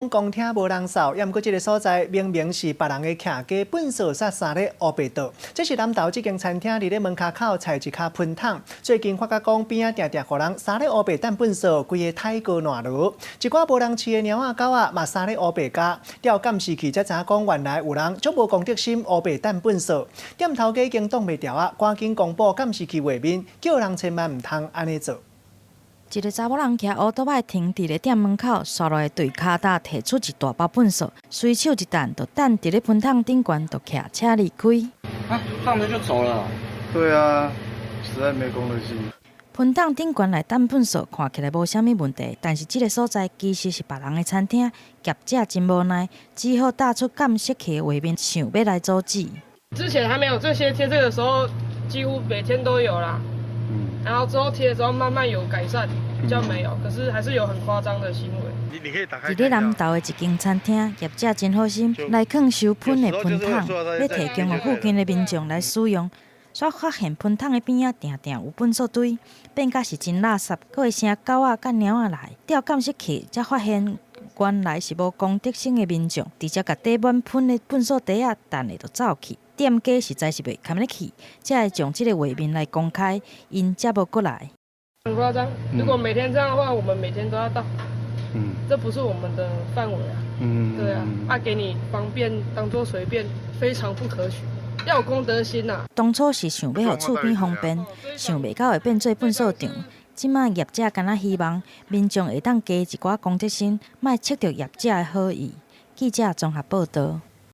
公厅无人扫，也毋过这个所在明明是别人的徛家粪扫煞三咧乌白道。这是南投这间餐厅伫咧门骹口踩一卡喷桶，最近发觉讲边仔定定互人三咧乌白蛋粪扫，规个太高烂路。一寡无人饲的猫仔狗仔嘛三咧乌白家，调监视器才知影讲原来有人足无公德心乌白蛋粪扫。店头家已经挡袂牢啊，赶紧公布监视器画面，叫人千万唔通安尼做。一个查某人骑乌托摆停伫咧店门口，刷落的对骹搭摕出一大包粪扫，随手一弹，就弹伫咧喷桶顶悬，就骑车离开。啊，放着就走了。对啊，实在没公德心。喷桶顶悬来弹粪扫，看起来无啥物问题，但是这个所在其实是别人的餐厅，业者真无奈，只好打出监视器的画面，想要来阻止。之前还没有这些贴这个时候，几乎每天都有啦。然后之后贴的时候慢慢有改善，比较没有，可是还是有很夸张的行为。你可以打开。伫咧南投的一间餐厅，业者真好心来放收喷的喷桶，要提供予附近的民众来使用。却发现喷桶的边仔定定有粪扫堆，变甲是真垃圾，佫会生狗仔甲猫仔来。调监视器才发现，原来是无公德心的民众，直接甲底满喷的粪扫袋仔弹的就走去。店家实在是袂堪得起，才会将这个画面来公开，因才无过来。很夸张，如果每天这样的话，我们每天都要到。这不是我们的范围啊。对啊，给你方便当做随便，非常不可取。要有公德心呐。当初是想要互厝边方便，想袂到会变做粪扫场。即卖业者敢若希望民众会当加一寡公德心，莫测着业者的好意。记者综合报道。